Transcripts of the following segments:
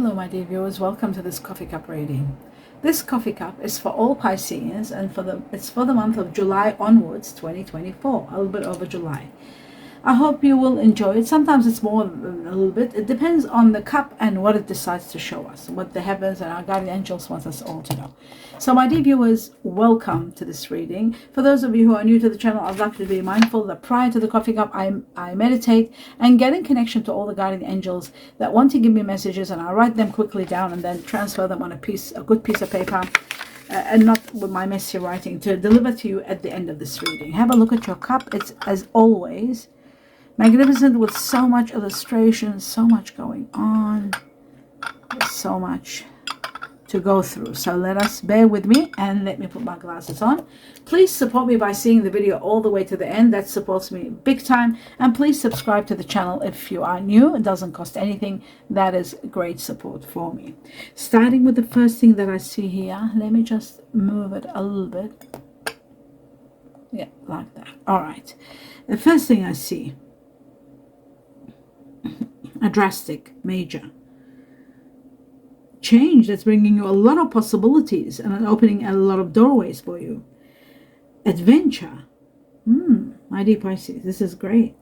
Hello my dear viewers, welcome to this coffee cup reading. This coffee cup is for all Pisces and it's for the month of July onwards, 2024, a little bit over July. I hope you will enjoy it. Sometimes it's more than a little bit. It depends on the cup and what it decides to show us, what the heavens and our guardian angels want us all to know. So my dear viewers, welcome to this reading. For those of you who are new to the channel, I'd like you to be mindful that prior to the coffee cup, I meditate and get in connection to all the guardian angels that want to give me messages, and I write them quickly down and then transfer them on a good piece of paper. And not with my messy writing, to deliver to you at the end of this reading. Have a look at your cup. It's, as always, magnificent, with so much illustration, so much going on, so much to go through. So let us bear with me and let me put my glasses on. Please support me by seeing the video all the way to the end. That supports me big time. And please subscribe to the channel if you are new. It doesn't cost anything. That is great support for me. Starting with the first thing that I see here. Let me just move it a little bit. Yeah, like that. All right. The first thing I see, a drastic, major change that's bringing you a lot of possibilities and opening a lot of doorways for you. Adventure. My dear Pisces, this is great.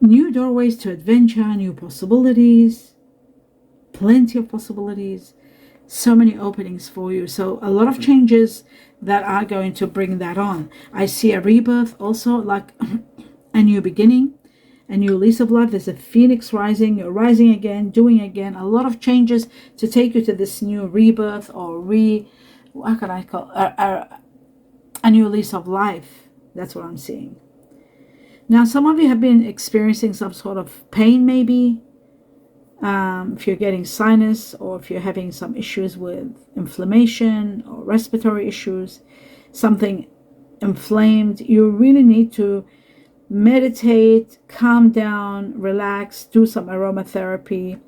New doorways to adventure, new possibilities, plenty of possibilities, so many openings for you. So a lot of changes that are going to bring that on. I see a rebirth also, like a new beginning, a new lease of life. There's a phoenix rising. You're rising again, doing again. A lot of changes to take you to this new rebirth, or what can I call a new lease of life. That's what I'm seeing. Now, some of you have been experiencing some sort of pain, maybe. If you're getting sinus, or if you're having some issues with inflammation or respiratory issues, something inflamed, you really need to meditate, calm down, relax, do some aromatherapy.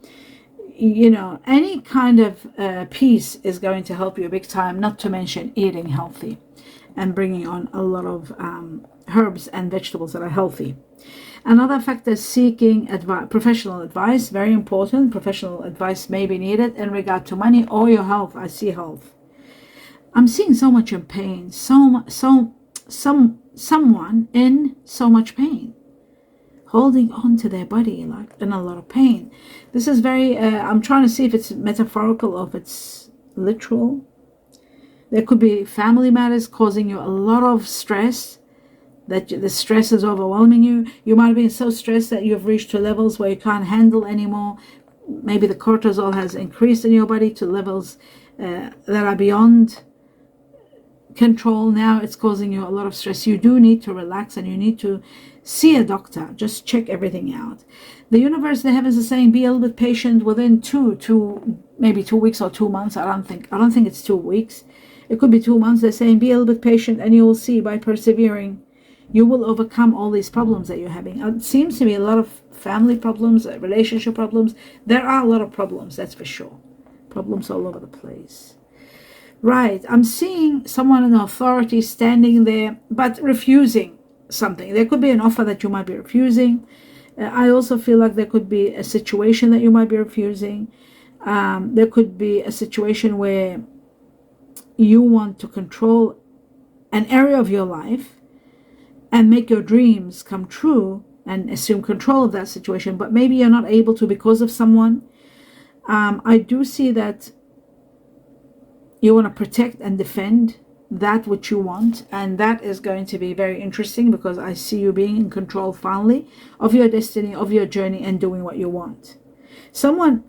You know, any kind of peace is going to help you big time, not to mention eating healthy and bringing on a lot of herbs and vegetables that are healthy. Another factor is seeking professional advice. Very important. Professional advice may be needed in regard to money or your health. I see health. I'm seeing so much in pain, someone in so much pain, holding on to their body, like in a lot of pain. This is very, I'm trying to see if it's metaphorical or if it's literal. There could be family matters causing you a lot of stress, that the stress is overwhelming you. You might have been so stressed that you've reached to levels where you can't handle anymore. Maybe the cortisol has increased in your body to levels that are beyond control. Now it's causing you a lot of stress. You do need to relax and you need to see a doctor. Just check everything out. The universe, the heavens, are saying be a little bit patient. Within maybe 2 weeks or 2 months. I don't think it's 2 weeks. It could be 2 months. They're saying be a little bit patient, and you will see, by persevering, you will overcome all these problems that you're having. It seems to be a lot of family problems, relationship problems. There are a lot of problems, that's for sure. Problems all over the place. Right, I'm seeing someone in authority standing there, but refusing something. There could be an offer that you might be refusing. I also feel like there could be a situation that you might be refusing. There could be a situation where you want to control an area of your life and make your dreams come true and assume control of that situation, but maybe you're not able to because of someone. I do see that you want to protect and defend that which you want, and that is going to be very interesting, because I see you being in control finally of your destiny, of your journey, and doing what you want. Someone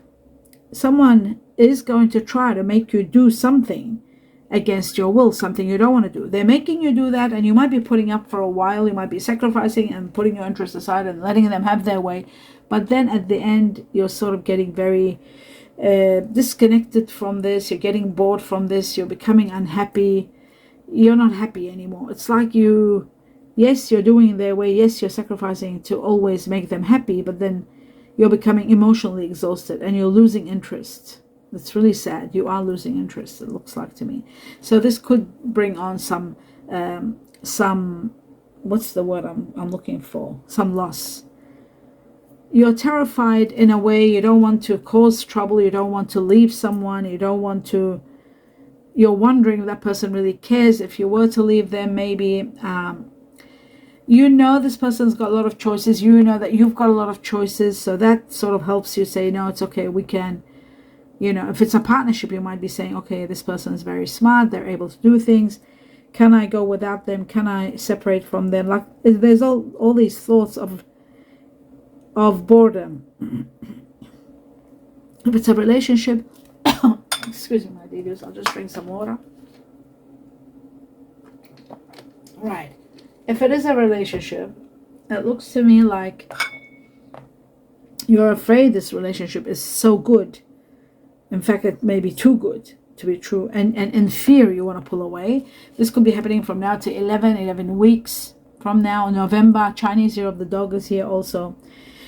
is going to try to make you do something against your will, something you don't want to do. They're making you do that, and you might be putting up for a while. You might be sacrificing and putting your interests aside and letting them have their way, but then at the end you're sort of getting very disconnected from this. You're getting bored from this. You're becoming unhappy. You're not happy anymore. It's like yes, you're doing their way, yes, you're sacrificing to always make them happy, but then you're becoming emotionally exhausted and you're losing interest. It's really sad. You are losing interest, it looks like to me. So this could bring on some what's the word I'm looking for? Some loss. you're terrified in a way. You don't want to cause trouble. You don't want to leave someone. You don't want to, you're wondering if that person really cares. If you were to leave them, maybe, you know, this person's got a lot of choices. You know that you've got a lot of choices. So that sort of helps you say, no, it's okay. We can, you know, if it's a partnership, you might be saying, okay, this person is very smart. They're able to do things. Can I go without them? Can I separate from them? Like, there's all these thoughts of boredom. If it's a relationship, excuse me, my dears, I'll just drink some water. Right. If it is a relationship, it looks to me like you're afraid this relationship is so good. In fact, it may be too good to be true. And in fear, you want to pull away. This could be happening from now to 11 weeks from now. November, Chinese Year of the Dog is here also.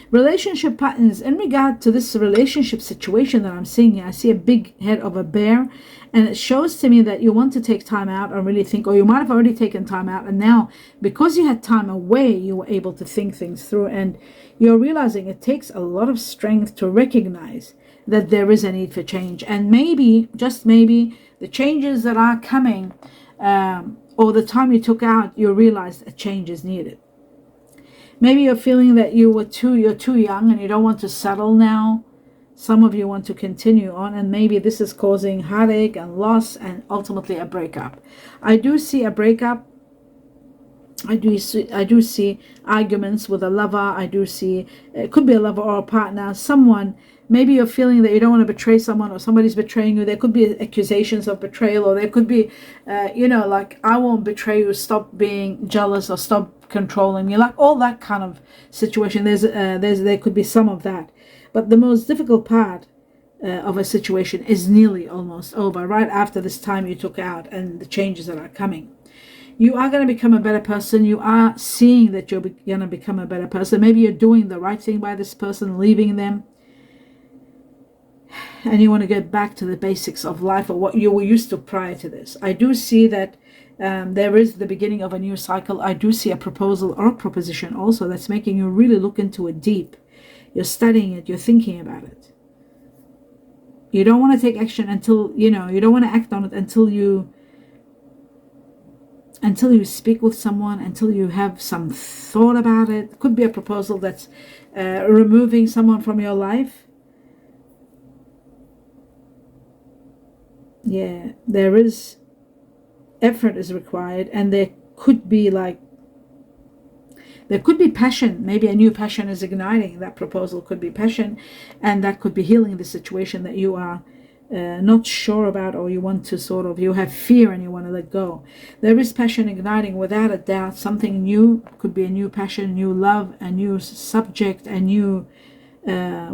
Relationship patterns. In regard to this relationship situation that I'm seeing here, I see a big head of a bear, and it shows to me that you want to take time out and really think, or you might have already taken time out, and now because you had time away, you were able to think things through, and you're realizing it takes a lot of strength to recognize that there is a need for change. And maybe, just maybe, the changes that are coming, or the time you took out, you realized a change is needed. Maybe you're feeling that you're too young and you don't want to settle now. Some of you want to continue on, and maybe this is causing heartache and loss and ultimately a breakup. I do see a breakup. I do see arguments with a lover. I do see, it could be a lover or a partner, someone. Maybe you're feeling that you don't want to betray someone, or somebody's betraying you. There could be accusations of betrayal, or there could be, like, I won't betray you, stop being jealous, or stop controlling me, like all that kind of situation. There could be some of that. But the most difficult part of a situation is nearly almost over, right after this time you took out and the changes that are coming. You are going to become a better person. You are seeing that you're going to become a better person. Maybe you're doing the right thing by this person, leaving them, and you want to get back to the basics of life, or what you were used to prior to this. I do see that there is the beginning of a new cycle. I do see a proposal or a proposition also that's making you really look into it deep. You're studying it. You're thinking about it. You don't want to take action until, you don't want to act on it until you speak with someone, until you have some thought about it. It could be a proposal that's removing someone from your life. Yeah, there is effort is required, and there could be passion. Maybe a new passion is igniting. That proposal could be passion, and that could be healing the situation that you are not sure about, or you want to you have fear and you want to let go. There is passion igniting, without a doubt. Something new, could be a new passion, new love, a new subject, a new a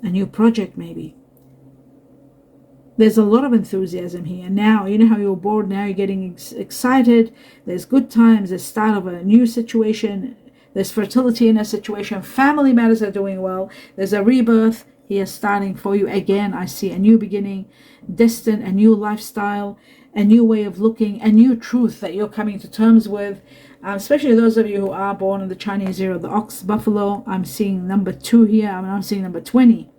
new project maybe. There's a lot of enthusiasm here. Now, you know how you're bored, now you're getting excited. There's good times, there's start of a new situation, there's fertility in a situation, family matters are doing well, there's a rebirth here starting for you again. I see a new beginning, destined, a new lifestyle, a new way of looking, a new truth that you're coming to terms with, especially those of you who are born in the Chinese Year of the Ox, Buffalo. I'm seeing number 2 here. I'm seeing number 20.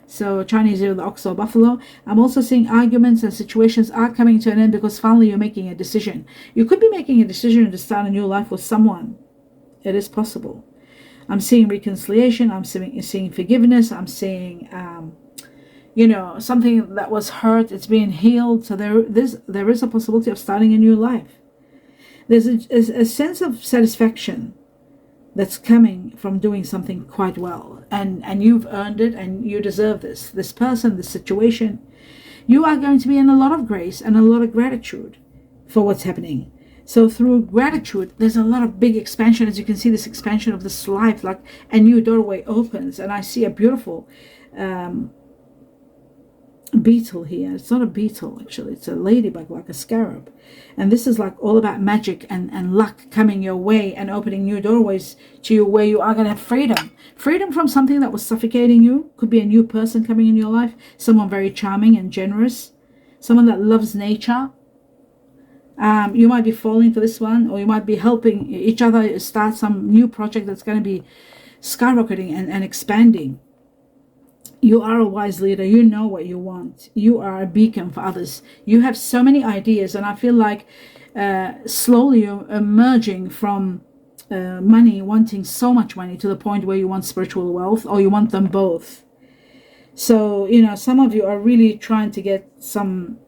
So Chinese Year of the Ox or Buffalo. I'm also seeing arguments and situations are coming to an end because finally you're making a decision. You could be making a decision to start a new life with someone. It is possible. I'm seeing reconciliation. I'm seeing forgiveness. I'm seeing, something that was hurt. It's being healed. So there is a possibility of starting a new life. There's a sense of satisfaction that's coming from doing something quite well, and you've earned it, and you deserve this person, this situation. You are going to be in a lot of grace and a lot of gratitude for what's happening. So through gratitude, there's a lot of big expansion. As you can see, this expansion of this life, like a new doorway opens, and I see a beautiful beetle here. It's not a beetle, actually. It's a ladybug, like a scarab. And this is like all about magic and luck coming your way and opening new doorways to you, where you are going to have freedom from something that was suffocating you. Could be a new person coming in your life, someone very charming and generous, someone that loves nature. You might be falling for this one, or you might be helping each other start some new project that's going to be skyrocketing and expanding. You are a wise leader. You know what you want. You are a beacon for others. You have so many ideas, and I feel like slowly you're emerging from money, wanting so much money to the point where you want spiritual wealth, or you want them both. So, some of you are really trying to get some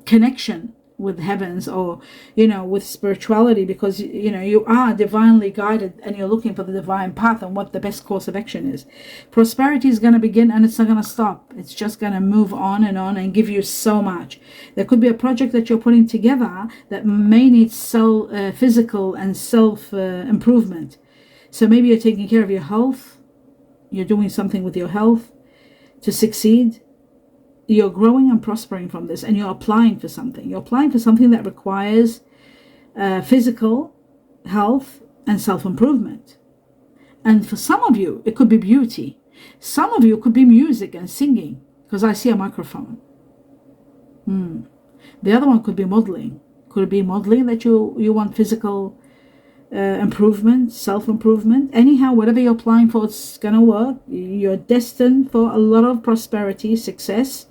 connection with heavens, or with spirituality, because you are divinely guided and you're looking for the divine path and what the best course of action is. Prosperity is going to begin, and it's not going to stop. It's just going to move on and give you so much. There could be a project that you're putting together that may need physical and self improvement. So maybe you're taking care of your health, you're doing something with your health to succeed. You're growing and prospering from this, and you're applying for something. You're applying for something that requires physical health and self-improvement. And for some of you, it could be beauty. Some of you could be music and singing, because I see a microphone. The other one could be modeling. Could it be modeling that you want physical improvement, self-improvement? Anyhow, whatever you're applying for, it's gonna work. You're destined for a lot of prosperity, success,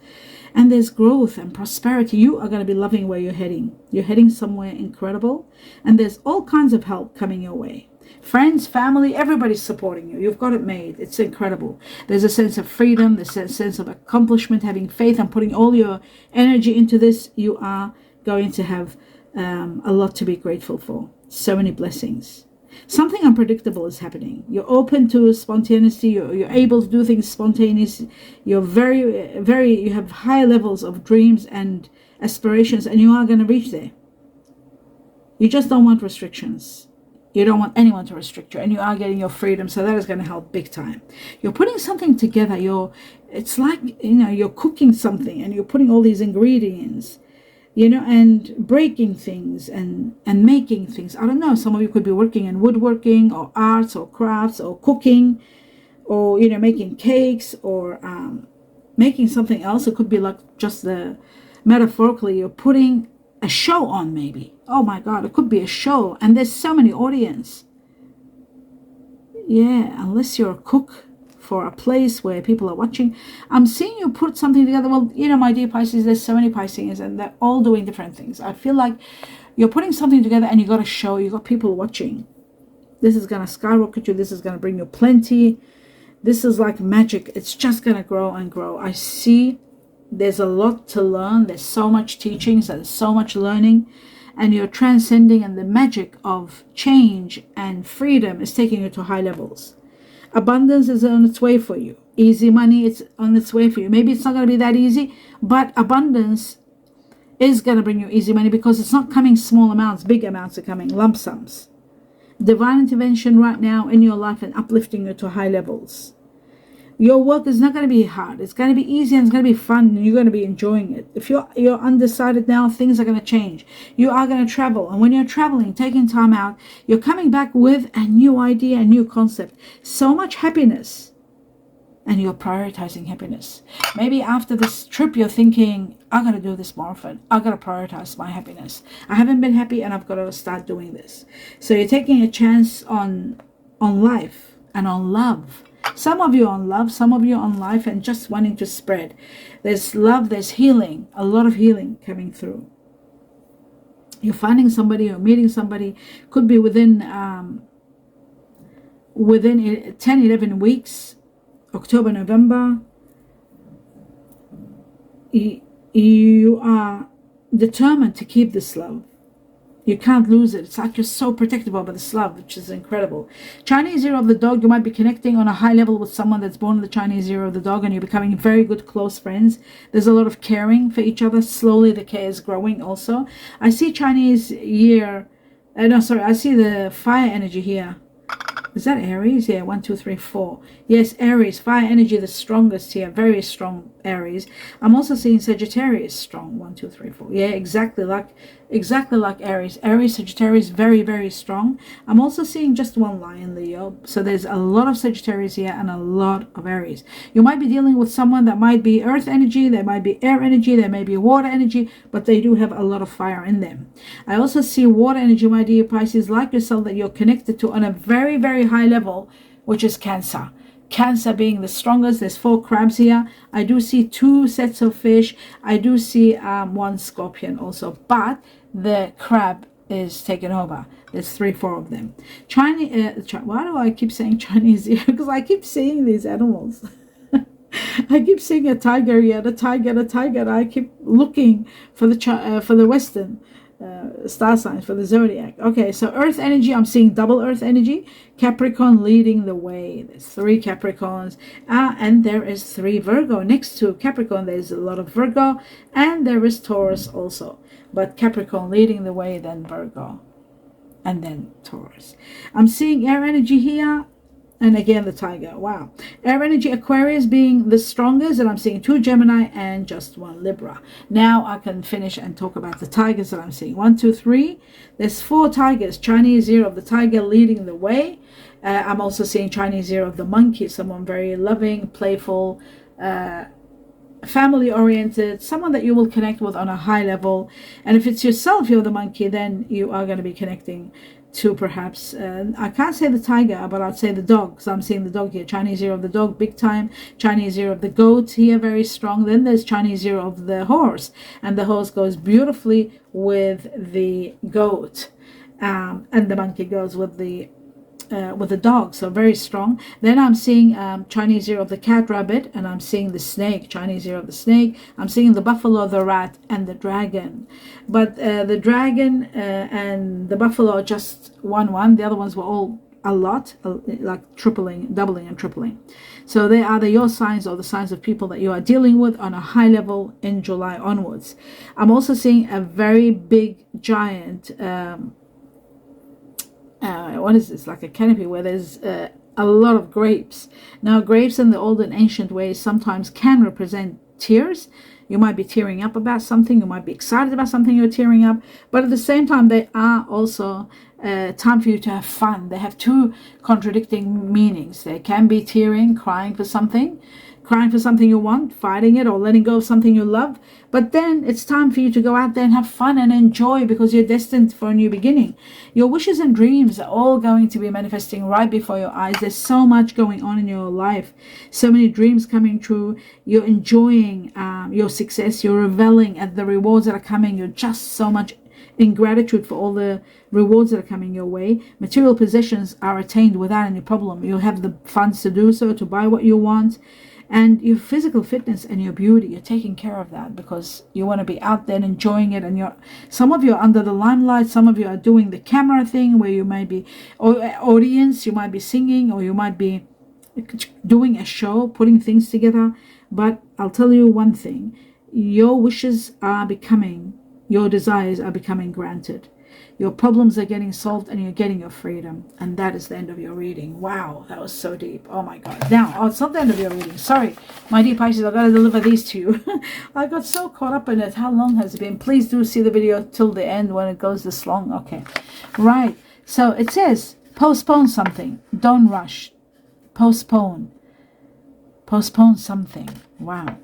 and there's growth and prosperity. You are going to be loving where you're heading. You're heading somewhere incredible, and there's all kinds of help coming your way. Friends, family, everybody's supporting you. You've got it made. It's incredible. There's a sense of freedom, there's a sense of accomplishment, having faith and putting all your energy into this. You are going to have a lot to be grateful for. So many blessings. Something unpredictable is happening. You're open to spontaneity. You're able to do things spontaneously. You're you have high levels of dreams and aspirations, and you are going to reach there. You just don't want restrictions. You don't want anyone to restrict you, and you are getting your freedom. So that is going to help big time. You're putting something together. It's like, you're cooking something, and you're putting all these ingredients, and breaking things and making things. I don't know, some of you could be working in woodworking or arts or crafts or cooking, or making cakes, or making something else. It could be like just metaphorically, you're putting a show on, maybe. Oh my God, it could be a show, and there's so many audience. Yeah, unless you're a cook for a place where people are watching. I'm seeing you put something together. Well, my dear Pisces, there's so many Pisces, and they're all doing different things. I feel like you're putting something together, and you got a show, you got people watching. This is going to skyrocket you. This is going to bring you plenty. This is like magic. It's just going to grow and grow. I see there's a lot to learn. There's so much teachings, there's so much learning, and you're transcending, and the magic of change and freedom is taking you to high levels. Abundance is on its way for you. Easy money, it's on its way for you. Maybe it's not going to be that easy, but abundance is going to bring you easy money, because it's not coming small amounts. Big amounts are coming, lump sums. Divine intervention right now in your life and uplifting you to high levels. Your work is not going to be hard. It's going to be easy, and it's going to be fun, and you're going to be enjoying it. If you're undecided now, things are going to change. You are going to travel, and when you're traveling, taking time out, you're coming back with a new idea, a new concept. So much happiness, and you're prioritizing happiness. Maybe after this trip, you're thinking, I got to do this more often. I got to prioritize my happiness. I haven't been happy, and I've got to start doing this. So you're taking a chance on life and on love. Some of you on love, some of you on life, and just wanting to spread. There's love, there's healing, a lot of healing coming through. You're finding somebody or meeting somebody, could be within 10, 11 weeks, October, November. You are determined to keep this love. You can't lose it. It's like you're so protective over this love, which is incredible. Chinese year of the dog, you might be connecting on a high level with someone that's born in the Chinese year of the dog, and you're becoming very good close friends. There's a lot of caring for each other. Slowly the care is growing also. I see Chinese year, I see the fire energy here. Is that Aries? Yeah, 1, 2, 3, 4. Yes, Aries, fire energy, the strongest here, very strong Aries. I'm also seeing Sagittarius strong, 1, 2, 3, 4. Yeah, exactly like Aries. Aries, Sagittarius, very, very strong. I'm also seeing just one lion, Leo. So there's a lot of Sagittarius here and a lot of Aries. You might be dealing with someone that might be earth energy, there might be air energy, there may be water energy, but they do have a lot of fire in them. I also see water energy, my dear Pisces, like yourself, that you're connected to on a very, very high level which is Cancer. Cancer being the strongest. There's 4 crabs here. I do see 2 sets of fish. I do see 1 scorpion also, but the crab is taken over. There's 3, 4 of them. Chinese. Why do I keep saying Chinese here? Because I keep seeing these animals. I keep seeing a tiger here, a tiger, a tiger. I keep looking for the Western star signs, for the zodiac. Okay, so earth energy, I'm seeing double earth energy. Capricorn leading the way. There's 3 Capricorns, and there is 3 Virgo. Next to Capricorn, there's a lot of Virgo, and there is Taurus also. But Capricorn leading the way, then Virgo, and then Taurus. I'm seeing air energy here. And again, the tiger. Wow. Air energy, Aquarius being the strongest. And I'm seeing 2 Gemini and just 1 Libra. Now I can finish and talk about the tigers that I'm seeing. 1, 2, 3. There's 4 tigers. Chinese year of the tiger leading the way. I'm also seeing Chinese year of the monkey. Someone very loving, playful, family oriented, someone that you will connect with on a high level. And if it's yourself, you're the monkey, then you are going to be connecting to perhaps, I can't say the tiger, but I'd say the dog, because I'm seeing the dog here. Chinese year of the dog, big time. Chinese year of the goat here, very strong. Then there's Chinese year of the horse, and the horse goes beautifully with the goat, and the monkey goes with the dog, so very strong. Then I'm seeing Chinese year of the cat, rabbit, and I'm seeing the snake, Chinese year of the snake. I'm seeing the buffalo, the rat, and the dragon. But the dragon and the buffalo are just one. The other ones were all a lot, like doubling and tripling. So they are your signs, or the signs of people that you are dealing with on a high level in July onwards. I'm also seeing a very big, giant what is this, like a canopy where there's a lot of grapes. Now, grapes in the old and ancient ways sometimes can represent tears. You might be tearing up about something. You might be excited about something, you're tearing up. But at the same time, they are also time for you to have fun. They have 2 contradicting meanings. They can be tearing, crying for something you want, fighting it, or letting go of something you love. But then it's time for you to go out there and have fun and enjoy, because you're destined for a new beginning. Your wishes and dreams are all going to be manifesting right before your eyes. There's so much going on in your life, so many dreams coming true. You're enjoying your success. You're reveling at the rewards that are coming. You're just so much in gratitude for all the rewards that are coming your way. Material possessions are attained without any problem. You have the funds to do so, to buy what you want. And your physical fitness and your beauty, you're taking care of that, because you want to be out there and enjoying it. And some of you are under the limelight. Some of you are doing the camera thing, where you might be audience, you might be singing, or you might be doing a show, putting things together. But I'll tell you one thing, your wishes are becoming, your desires are becoming granted. Your problems are getting solved, and you're getting your freedom. And that is the end of your reading. Wow, that was so deep. Oh my God. Now, it's not the end of your reading. Sorry, my dear Pisces, I've got to deliver these to you. I got so caught up in it. How long has it been? Please do see the video till the end when it goes this long. Okay. Right. So it says, postpone something. Don't rush. Postpone. Postpone something. Wow.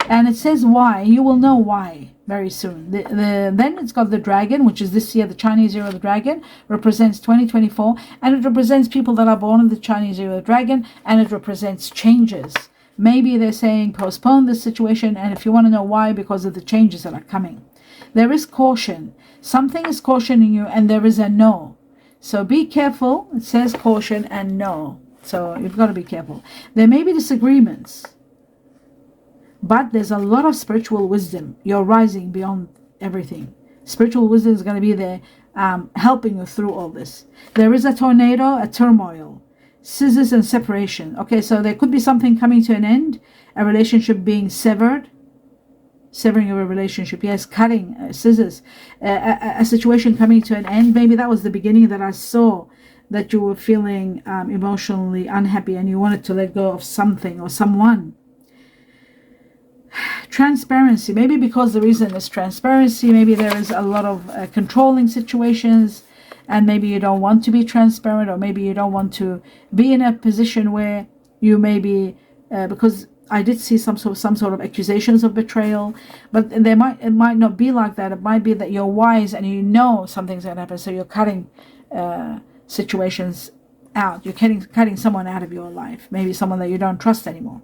And it says why. You will know why very soon. Then it's got the dragon, which is this year. The Chinese year of the dragon represents 2024, and it represents people that are born in the Chinese year of the dragon, and it represents changes. Maybe they're saying postpone this situation, and if you want to know why, because of the changes that are coming. There is caution. Something is cautioning you, and there is a no. So be careful. It says caution and no. So you've got to be careful. There may be disagreements, but there's a lot of spiritual wisdom. You're rising beyond everything. Spiritual wisdom is going to be there helping you through all this. There is a tornado, a turmoil, scissors and separation. Okay, so there could be something coming to an end, a relationship being severed, severing of a relationship. Yes, cutting, scissors, a situation coming to an end. Maybe that was the beginning that I saw, that you were feeling emotionally unhappy and you wanted to let go of something or someone. Transparency, maybe because the reason is transparency, maybe there is a lot of controlling situations, and maybe you don't want to be transparent, or maybe you don't want to be in a position where you may be, because I did see some sort of accusations of betrayal, but it might not be like that. It might be that you're wise and you know something's going to happen, so you're cutting situations out. You're cutting someone out of your life. Maybe someone that you don't trust anymore.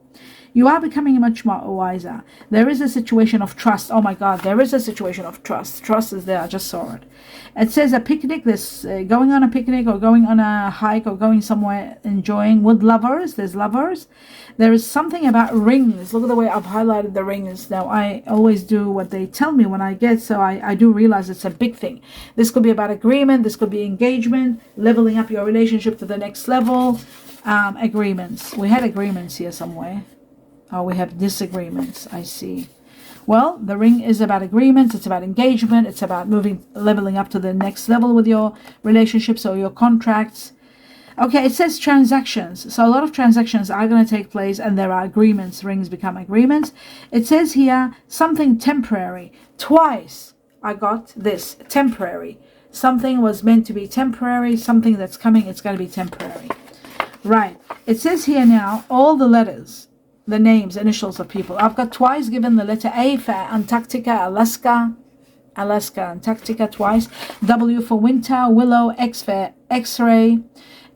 You are becoming much more wiser. There is a situation of trust. Oh my God, there is a situation of trust. Trust is there. I just saw it. It says a picnic. This going on a picnic or going on a hike or going somewhere enjoying with lovers. There's lovers. There is something about rings. Look at the way I've highlighted the rings. Now, I always do what they tell me when I get, so I do realize it's a big thing. This could be about agreement. This could be engagement, leveling up your relationship to the next level. Agreements. We had agreements here somewhere. Oh, we have disagreements, I see. Well, the ring is about agreements. It's about engagement. It's about leveling up to the next level with your relationships or your contracts. Okay, it says transactions. So a lot of transactions are going to take place and there are agreements. Rings become agreements. It says here something temporary. Twice I got this, temporary. Something was meant to be temporary. Something that's coming, it's going to be temporary. Right. It says here now all the letters, the names, initials of people. I've got twice given the letter A for Antarctica, Alaska, Antarctica twice. W for winter, willow, X for X-ray.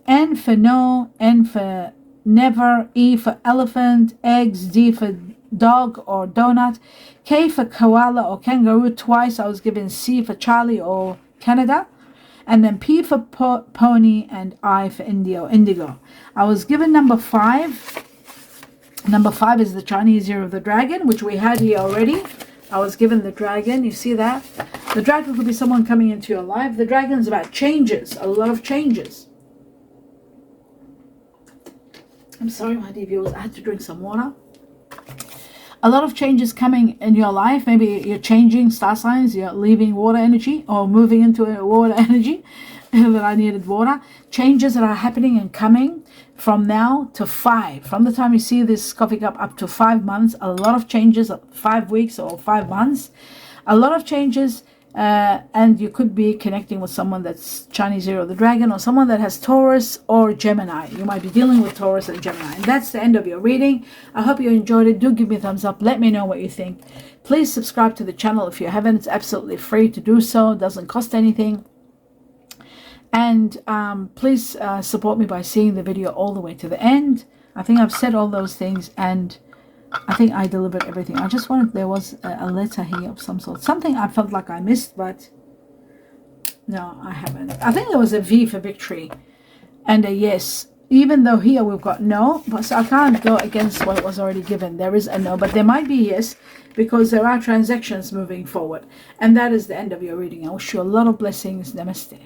N for no, N for never, E for elephant, eggs, D for dog or donut, K for koala or kangaroo twice. I was given C for Charlie or Canada, and then P for pony and I for indigo. I was given number 5. Number 5 is the Chinese year of the dragon, which we had here already. I was given the dragon. You see that? The dragon could be someone coming into your life. The dragon is about changes, a lot of changes. I'm sorry, my dear viewers, I had to drink some water. A lot of changes coming in your life. Maybe you're changing star signs, you're leaving water energy or moving into a water energy that I needed water. Changes that are happening and coming from now to 5. From the time you see this coffee cup up to 5 months, a lot of changes, 5 weeks or 5 months. A lot of changes. And you could be connecting with someone that's Chinese year of the dragon or someone that has Taurus or Gemini. You might be dealing with Taurus and Gemini. And that's the end of your reading. I hope you enjoyed it. Do give me a thumbs up. Let me know what you think. Please subscribe to the channel if you haven't. It's absolutely free to do so. It doesn't cost anything. And please support me by seeing the video all the way to the end. I think I've said all those things and I think I delivered everything. I just wanted, there was a letter here of some sort. Something I felt like I missed, but no, I haven't. I think there was a V for victory and a yes. Even though here we've got no, but so I can't go against what was already given. There is a no, but there might be yes because there are transactions moving forward. And that is the end of your reading. I wish you a lot of blessings. Namaste.